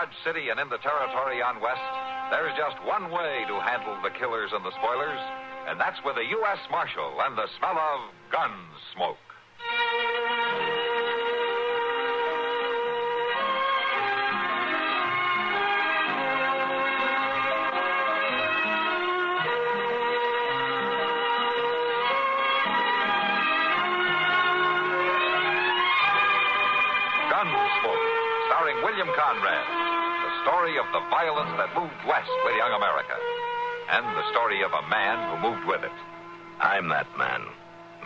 Dodge City and in the territory on West, there's just one way to handle the killers and the spoilers, and that's with a U.S. Marshal and the smell of Gunsmoke. Gunsmoke, starring William Conrad. The story of the violence that moved west with young America. And the story of a man who moved with it. I'm that man.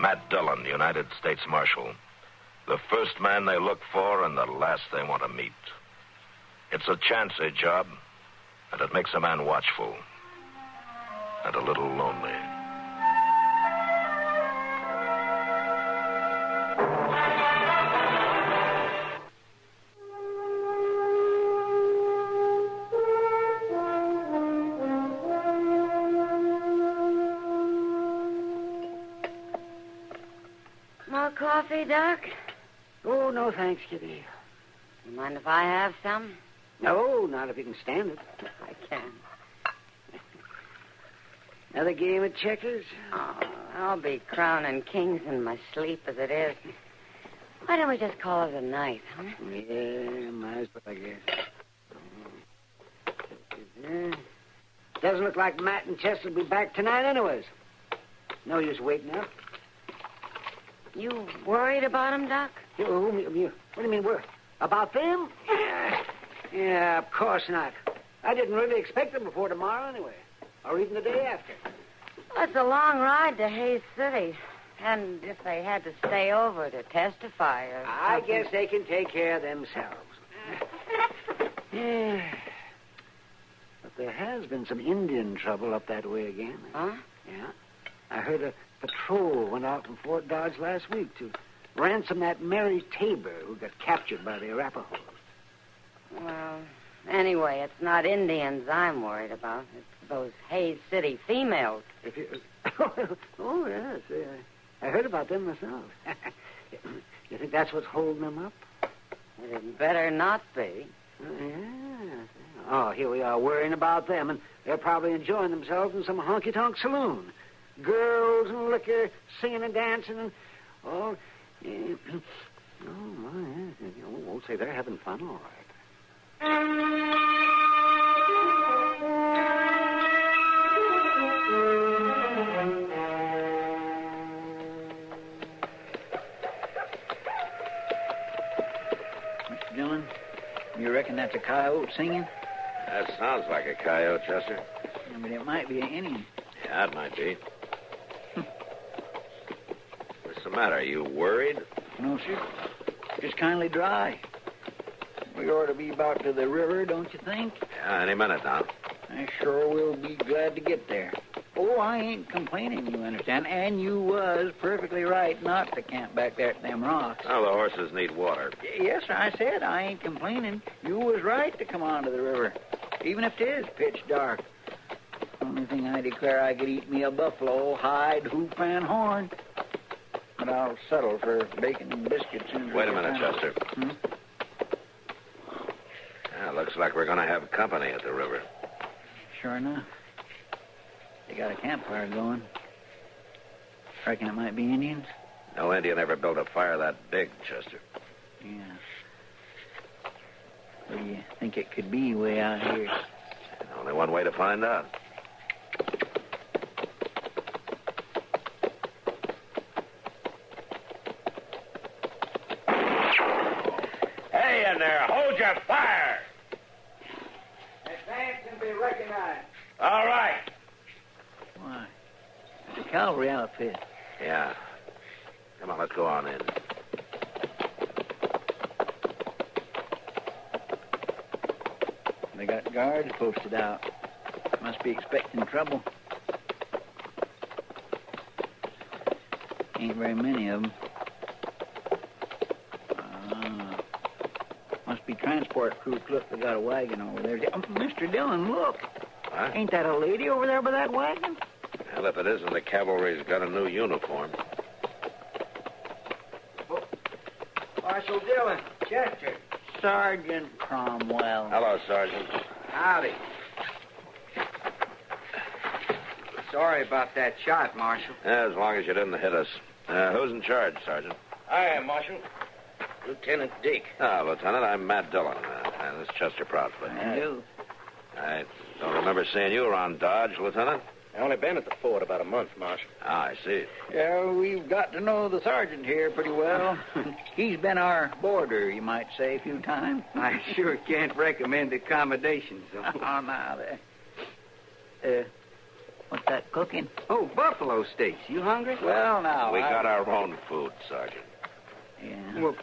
Matt Dillon, United States Marshal. The first man they look for and the last they want to meet. It's a chancy job, and it makes a man watchful. And a little lonely. More coffee, Doc? Oh, no, thanks, Kitty. You mind if I have some? No, not if you can stand it. I can. Another game of checkers? Oh, I'll be crowning kings in my sleep as it is. Why don't we just call it a night, huh? Yeah, might as well, I guess. Doesn't look like Matt and Chester will be back tonight anyways. No use waiting up. You worried about him, Doc? What do you mean, worried? About them? Yeah, of course not. I didn't really expect them before tomorrow anyway. Or even the day after. Well, it's a long ride to Hayes City. And if they had to stay over to testify or I something... guess they can take care of themselves. Yeah. But there has been some Indian trouble up that way again. Huh? Yeah. I heard a patrol went out from Fort Dodge last week to ransom that Mary Tabor who got captured by the Arapahoes. Well, anyway, it's not Indians I'm worried about. It's those Hayes City females. Oh, yes. I heard about them myself. You think that's what's holding them up? It had better not be. Yeah. Oh, here we are worrying about them, and they're probably enjoying themselves in some honky-tonk saloon. Girls and liquor, singing and dancing, and all. Yeah. Oh, my. Won't say they're having fun, all right. Mr. Dillon, you reckon that's a coyote singing? That sounds like a coyote, Chester. Yeah, but it might be an Indian. Yeah, it might be. What's the matter? Are you worried? No, sir. Just kindly dry. We ought to be about to the river, don't you think? Yeah, any minute now. I sure will be glad to get there. Oh, I ain't complaining, you understand. And you was perfectly right not to camp back there at them rocks. Well, the horses need water. Yes, sir, I said I ain't complaining. You was right to come on to the river, even if it is pitch dark. Only thing I declare I could eat me a buffalo, hide, hoop, and horn. But I'll settle for bacon and biscuits. Wait a minute, Chester. Yeah, looks like we're going to have company at the river. Sure enough. They got a campfire going. Reckon it might be Indians? No Indian ever built a fire that big, Chester. Yeah. What do you think it could be way out here? Only one way to find out. Hey in there, hold your fire! Advance and be recognized. All right. Why? It's a cavalry outfit. Yeah. Come on, let's go on in. They got guards posted out. Must be expecting trouble. Ain't very many of them. Must be transport crews. Look, they got a wagon over there. Mr. Dillon, look. Huh? Ain't that a lady over there by that wagon? Well, if it isn't, the cavalry's got a new uniform. Marshal Dillon, Chester. Sergeant Cromwell. Hello, Sergeant. Howdy. Sorry about that shot, Marshal. Yeah, as long as you didn't hit us. Who's in charge, Sergeant? I am, Marshal. Lieutenant Deke. Lieutenant, I'm Matt Dillon. And this is Chester Proudfoot. You. I don't remember seeing you around Dodge, Lieutenant. I've only been at the fort about a month, Marshal. I see. Yeah, we've got to know the sergeant here pretty well. He's been our boarder, you might say, a few times. I sure can't recommend accommodations, though. Oh, now there. What's that cooking? Oh, buffalo steaks. You hungry? Well, now. We got our own food, Sergeant. Yeah. Well,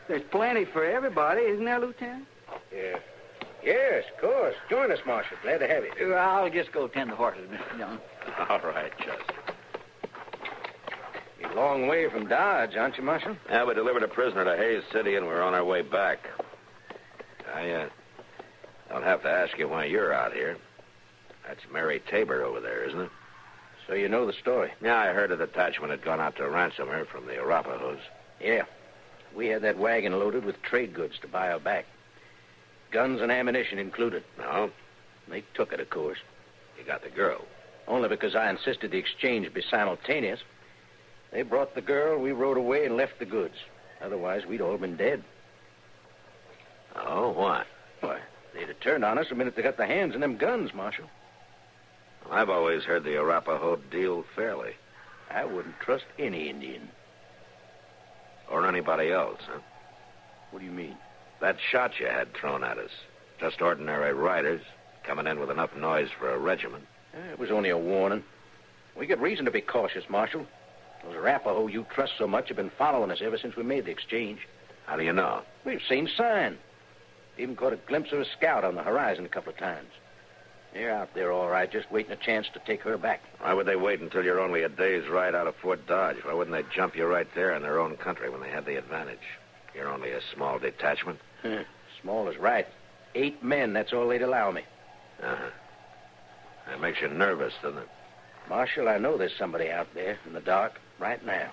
there's plenty for everybody, isn't there, Lieutenant? Yeah. Yes, of course. Join us, Marshal. Glad to have you. I'll just go tend the horses, Mr. Dillon. All right, Chester. You're a long way from Dodge, aren't you, Marshal? Yeah, we delivered a prisoner to Hayes City, and we're on our way back. I don't have to ask you why you're out here. That's Mary Tabor over there, isn't it? So you know the story. Yeah, I heard a detachment had gone out to ransom her from the Arapahoes. Yeah. We had that wagon loaded with trade goods to buy her back. Guns and ammunition included. No? They took it, of course. You got the girl. Only because I insisted the exchange be simultaneous. They brought the girl, we rode away and left the goods. Otherwise, we'd all been dead. Oh, why? Why, they'd have turned on us the minute they got their hands on them guns, Marshal. I've always heard the Arapaho deal fairly. I wouldn't trust any Indian. Or anybody else, huh? What do you mean? That shot you had thrown at us. Just ordinary riders coming in with enough noise for a regiment. It was only a warning. We got reason to be cautious, Marshal. Those Arapaho you trust so much have been following us ever since we made the exchange. How do you know? We've seen sign. Even caught a glimpse of a scout on the horizon a couple of times. They're out there all right, just waiting a chance to take her back. Why would they wait until you're only a day's ride out of Fort Dodge? Why wouldn't they jump you right there in their own country when they had the advantage? You're only a small detachment. Small is right. 8 men, that's all they'd allow me. Uh-huh. That makes you nervous, doesn't it? Marshal, I know there's somebody out there in the dark right now.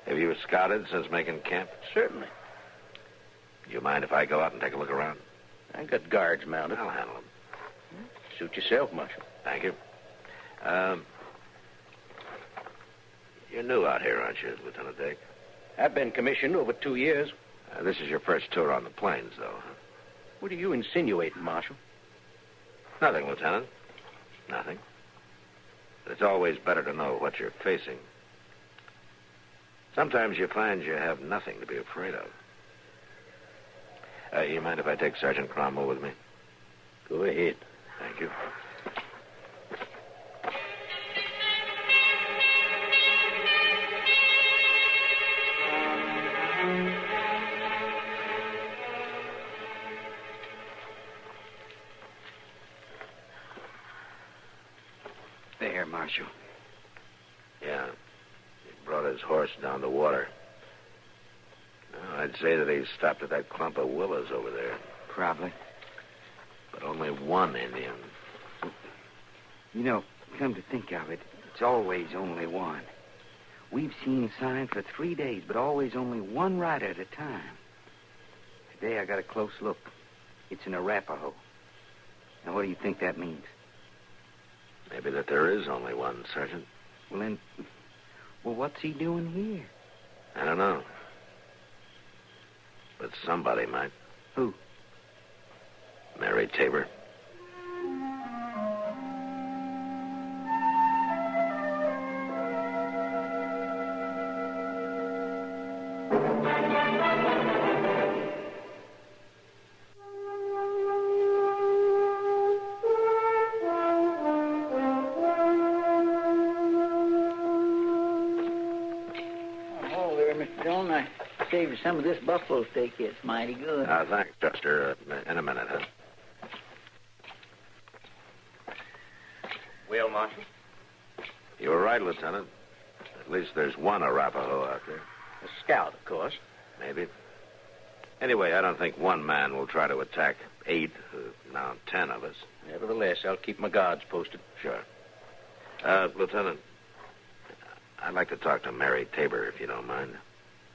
Have you scouted since making camp? Certainly. Do you mind if I go out and take a look around? I got guards mounted. I'll handle them. Suit yourself, Marshal. Thank you. You're new out here, aren't you, Lieutenant Dake? I've been commissioned over 2 years. This is your first tour on the plains, though, huh? What are you insinuating, Marshal? Nothing, Lieutenant. Nothing. But it's always better to know what you're facing. Sometimes you find you have nothing to be afraid of. You mind if I take Sergeant Cromwell with me? Go ahead. Thank you. There, Marshal. Yeah. He brought his horse down the water. Well, I'd say that he stopped at that clump of willows over there. Probably. But only one Indian. You know, come to think of it, it's always only one. We've seen sign for 3 days, but always only one rider at a time. Today I got a close look. It's an Arapaho. Now, what do you think that means? Maybe that there is only one, Sergeant. Well, what's he doing here? I don't know. But somebody might. Who? Mary Tabor. Oh, there, Mr. Dillon. I saved you some of this buffalo steak. It's mighty good. Thanks, Chester. In a minute, huh? Well, Marshal? You were right, Lieutenant. At least there's one Arapaho out there. A scout, of course. Maybe. Anyway, I don't think one man will try to attack 8, now 10 of us. Nevertheless, I'll keep my guards posted. Sure. Lieutenant, I'd like to talk to Mary Tabor, if you don't mind.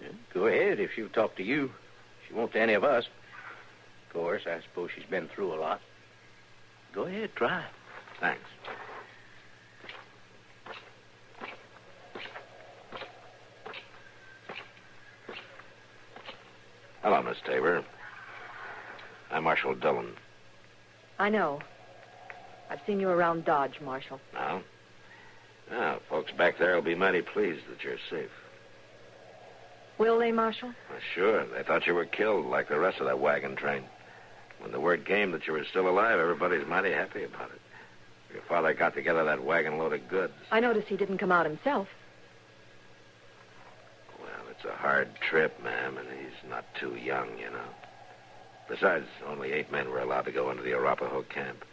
Yeah, go ahead if she'll talk to you. She won't to any of us. Of course, I suppose she's been through a lot. Go ahead, try. Thanks. Hello, Miss Tabor. I'm Marshal Dillon. I know. I've seen you around Dodge, Marshal. Now? Now, folks back there will be mighty pleased that you're safe. Will they, Marshal? Well, sure. They thought you were killed like the rest of that wagon train. When the word came that you were still alive, everybody's mighty happy about it. Your father got together that wagon load of goods. I noticed he didn't come out himself. Well, it's a hard trip, ma'am, and he's not too young, you know. Besides, only 8 men were allowed to go into the Arapaho camp.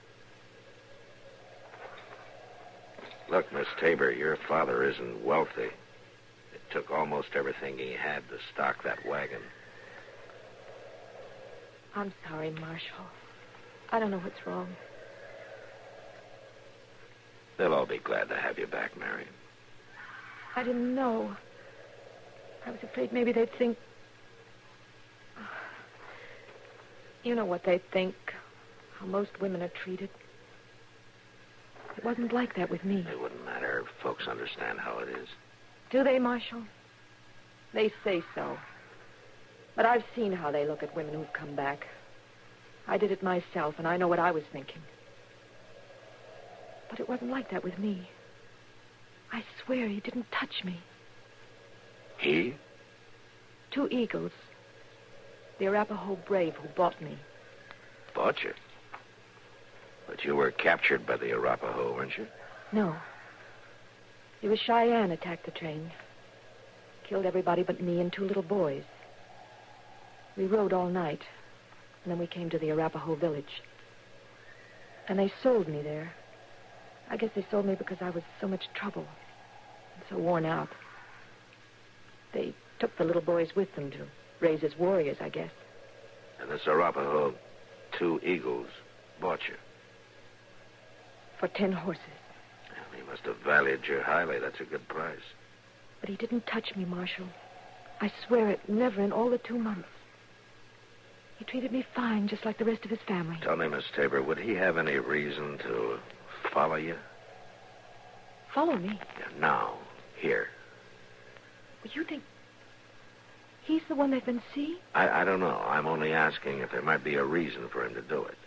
Look, Miss Tabor, your father isn't wealthy. It took almost everything he had to stock that wagon. I'm sorry, Marshal. I don't know what's wrong. They'll all be glad to have you back, Mary. I didn't know. I was afraid maybe they'd think... You know what they'd think. How most women are treated. It wasn't like that with me. It wouldn't matter if folks understand how it is. Do they, Marshal? They say so. But I've seen how they look at women who've come back. I did it myself, and I know what I was thinking. But it wasn't like that with me. I swear he didn't touch me. He? 2 eagles. The Arapaho brave who bought me. Bought you? But you were captured by the Arapaho, weren't you? No. It was Cheyenne attacked the train. Killed everybody but me and 2 little boys. We rode all night, and then we came to the Arapaho village. And they sold me there. I guess they sold me because I was so much trouble and so worn out. They took the little boys with them to raise as warriors, I guess. And this Arapaho, 2 eagles, bought you. For 10 horses. Well, he must have valued you highly. That's a good price. But he didn't touch me, Marshal. I swear it, never in all the 2 months. He treated me fine, just like the rest of his family. Tell me, Miss Tabor, would he have any reason to follow you? Follow me? Yeah, now, here. Well, you think he's the one they've been seeing? I don't know. I'm only asking if there might be a reason for him to do it.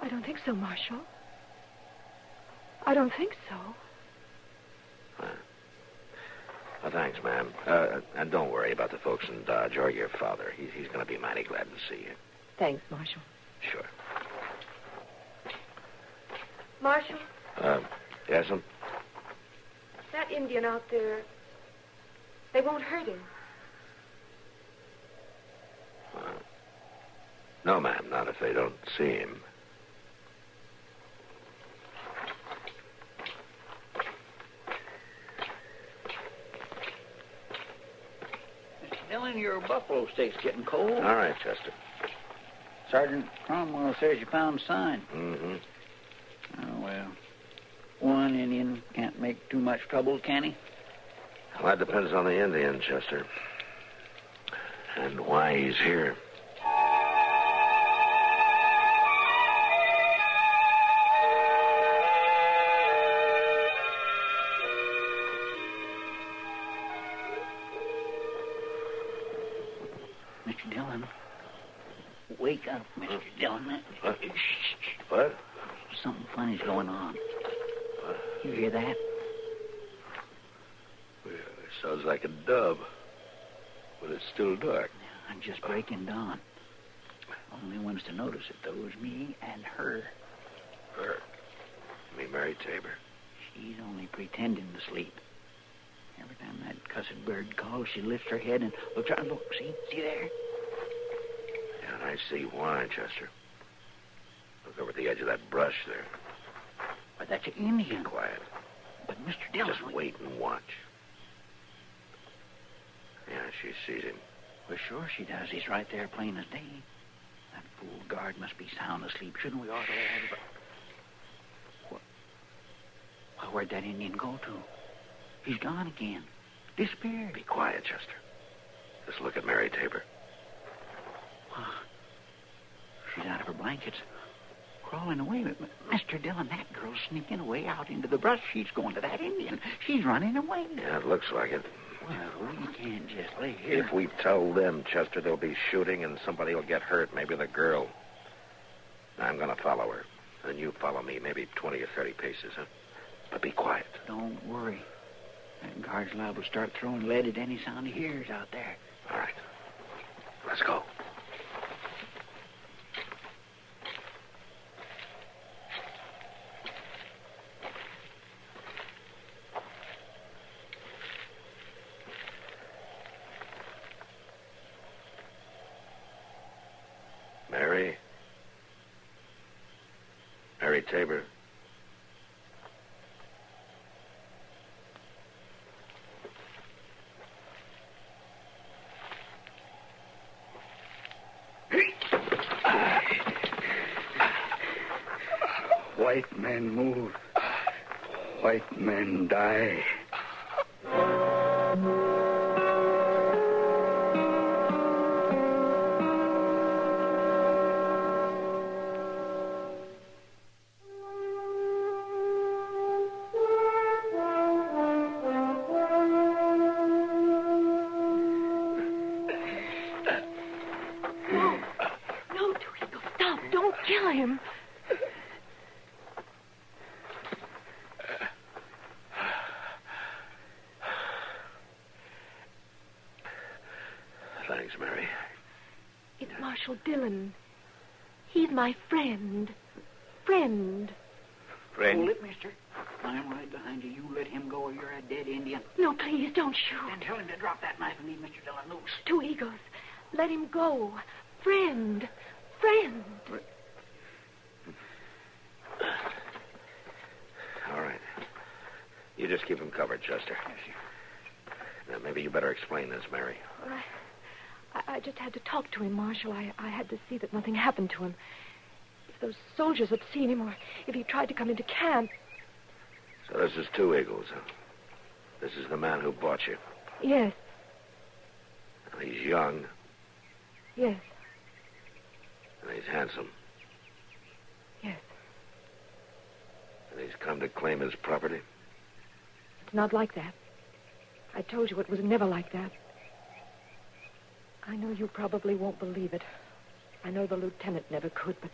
I don't think so, Marshal. I don't think so. Well, thanks, ma'am. And don't worry about the folks in Dodge or your father. He's going to be mighty glad to see you. Thanks, Marshal. Sure. Marshal? Yes'm? That Indian out there, they won't hurt him. No, ma'am, not if they don't see him. Dillon, your buffalo steak's getting cold. All right, Chester. Sergeant Cromwell says you found a sign. Mm-hmm. Oh, well. One Indian can't make too much trouble, can he? Well, that depends on the Indian, Chester. And why he's here. Mr. Dillon. Wake up, Mr. Dillon. What? Shh. What? Something funny's going on. You hear that? Well, it sounds like a dove. But it's still dark. I'm just breaking dawn. Only ones to notice it, though, is me and her. Her? You mean Mary Tabor? She's only pretending to sleep. Every time that cussed bird calls, she lifts her head and looks out. Look, see there? Yeah, and I see why, Chester. Look over at the edge of that brush there. But that's an Indian. Be quiet. But Mr. Dillon... Just wait and watch. Yeah, she sees him. Well, sure she does. He's right there plain as day. That fool guard must be sound asleep. Shouldn't we ought to let everybody... Well, where'd that Indian go to? He's gone again. Disappeared. Be quiet, Chester. Just look at Mary Tabor. She's out of her blankets. Crawling away. Mr. Dillon, that girl's sneaking away out into the brush. She's going to that Indian. She's running away. Yeah, it looks like it. Well, we can't just lay here. If we tell them, Chester, there'll be shooting and somebody will get hurt, maybe the girl. I'm going to follow her. And you follow me, maybe 20 or 30 paces, huh? But be quiet. Don't worry. That guard's liable to start throwing lead at any sound he hears out there. All right. Let's go. Mary Tabor. White men move. White men die. No, Twinkle, stop. Don't kill him. Thanks, Mary. It's Marshal Dillon. He's my friend. Friend. Hold it, mister. I'm right behind you. You let him go or you're a dead Indian. No, please, don't shoot. Then tell him to drop that knife and leave Mr. Dillon loose. Two Eagles. Let him go. Friend. Friend. All right. You just keep him covered, Chester. Yes, sir. Now, maybe you better explain this, Mary. I just had to talk to him, Marshal. I had to see that nothing happened to him. If those soldiers had seen him or if he tried to come into camp. So this is Two Eagles, huh? This is the man who bought you. Yes, And he's young, yes, and he's handsome, yes. and he's come to claim his property. It's not like that. I told you it was never like that. I know you probably won't believe it. I know the lieutenant never could, but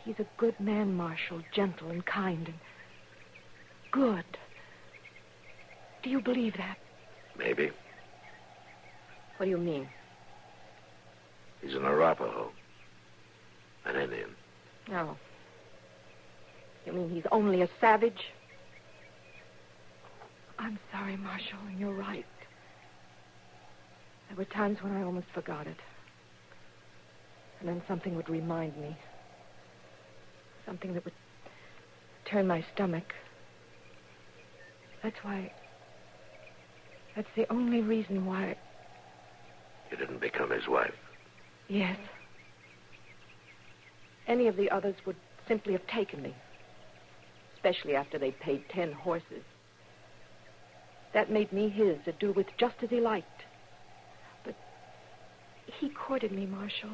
he's a good man, Marshal, gentle and kind and good. Do you believe that? Maybe. What do you mean? He's an Arapaho. An Indian. No. You mean he's only a savage? I'm sorry, Marshal, and you're right. There were times when I almost forgot it. And then something would remind me. Something that would turn my stomach. That's the only reason why... You didn't become his wife. Yes. Any of the others would simply have taken me. Especially after they paid 10 horses. That made me his to do with just as he liked. But he courted me, Marshal.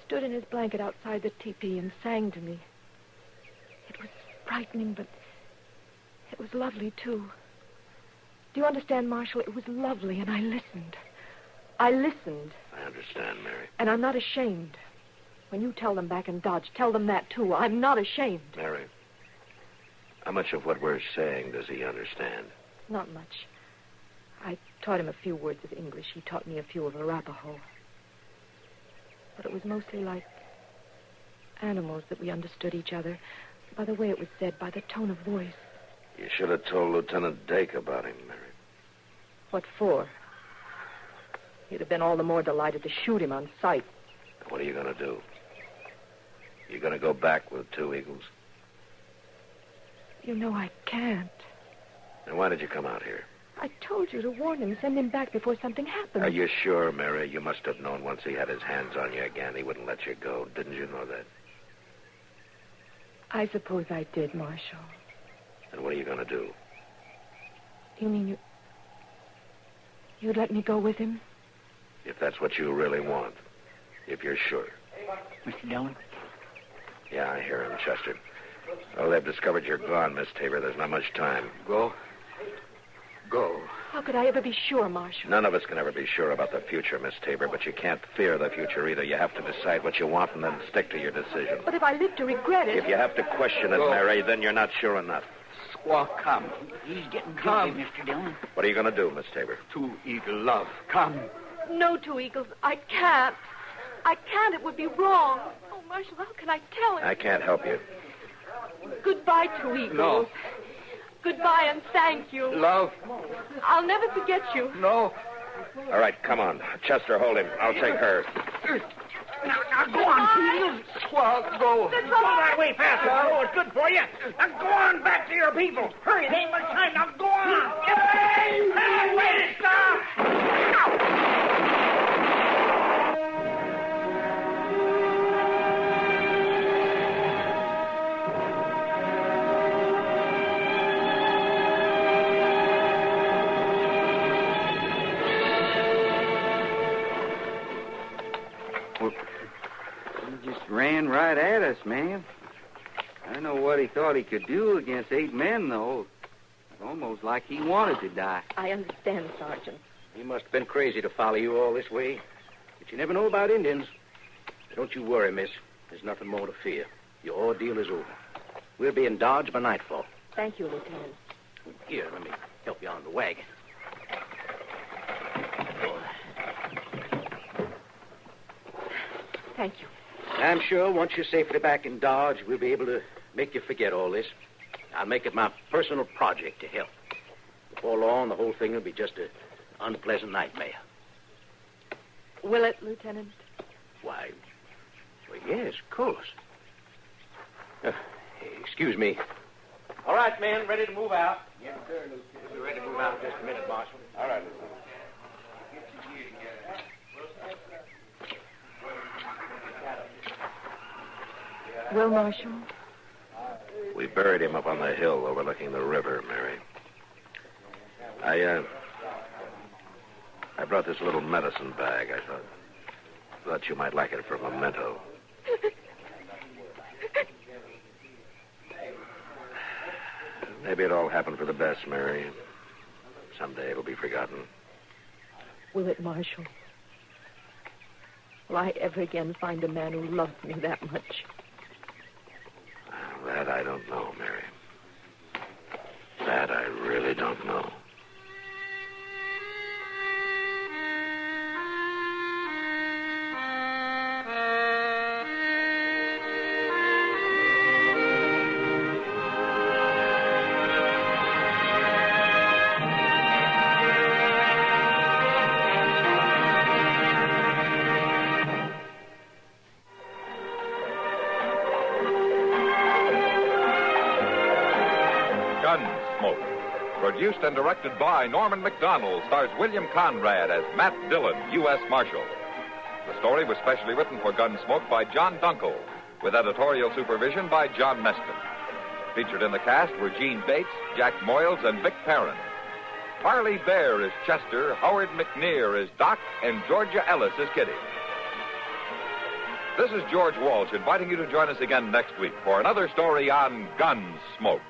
Stood in his blanket outside the teepee and sang to me. It was frightening, but it was lovely, too. Do you understand, Marshal? It was lovely, and I listened. I listened. I understand, Mary. And I'm not ashamed. When you tell them back in Dodge, tell them that, too. I'm not ashamed. Mary, how much of what we're saying does he understand? Not much. I taught him a few words of English. He taught me a few of Arapaho. But it was mostly like animals that we understood each other. By the way it was said, by the tone of voice. You should have told Lieutenant Dake about him, Mary. What for? He'd have been all the more delighted to shoot him on sight. What are you going to do? You going to go back with Two Eagles? You know I can't. Then why did you come out here? I told you to warn him, send him back before something happens. Are you sure, Mary? You must have known once he had his hands on you again, he wouldn't let you go. Didn't you know that? I suppose I did, Marshal. Then what are you going to do? You mean you'd let me go with him? If that's what you really want. If you're sure. Mr. Dillon? Yeah, I hear him, Chester. Well, they've discovered you're gone, Miss Tabor. There's not much time. Go. How could I ever be sure, Marshal? None of us can ever be sure about the future, Miss Tabor, but you can't fear the future either. You have to decide what you want and then stick to your decision. But if I live to regret it... If you have to question it, Mary, then you're not sure enough. Squaw, come. He's getting Come. guilty, Mr. Dillon. What are you going to do, Miss Tabor? Two Eagle love. Come. No, Two Eagles, I can't. I can't. It would be wrong. Oh, Marshal, how can I tell him? I can't help you. Goodbye, Two Eagles. No. Goodbye and thank you. Love. I'll never forget you. No. All right, come on. Chester, hold him. I'll take her. Now go on, Peter. Squaw, go. Go that way faster. Oh, it's good for you. Now go on back to your people. Hurry, there ain't much time. Now go on. Get away! Hey, wait, stop! He just ran right at us, ma'am. I don't know what he thought he could do against 8 men, though. It's almost like he wanted to die. I understand, Sergeant. He must have been crazy to follow you all this way. But you never know about Indians. Don't you worry, miss. There's nothing more to fear. Your ordeal is over. We'll be in Dodge by nightfall. Thank you, Lieutenant. Here, let me help you on the wagon. Thank you. I'm sure once you're safely back in Dodge, we'll be able to make you forget all this. I'll make it my personal project to help. Before long, the whole thing will be just an unpleasant nightmare. Will it, Lieutenant? Why, well, yes, of course. Excuse me. All right, men, ready to move out? Yes, sir, Lieutenant. We'll be ready to move out in just a minute, Marshal. All right, Lieutenant. Well, Marshal? We buried him up on the hill overlooking the river, Mary. I brought this little medicine bag. I thought you might like it for a memento. Maybe it all happened for the best, Mary. Someday it'll be forgotten. Will it, Marshal? Will I ever again find a man who loved me that much? That I don't know, Mary. That I really don't know. Gunsmoke. Produced and directed by Norman McDonald, stars William Conrad as Matt Dillon, U.S. Marshal. The story was specially written for Gunsmoke by John Dunkel, with editorial supervision by John Meston. Featured in the cast were Gene Bates, Jack Moyles, and Vic Perrin. Harley Bear is Chester, Howard McNear is Doc, and Georgia Ellis is Kitty. This is George Walsh inviting you to join us again next week for another story on Gunsmoke.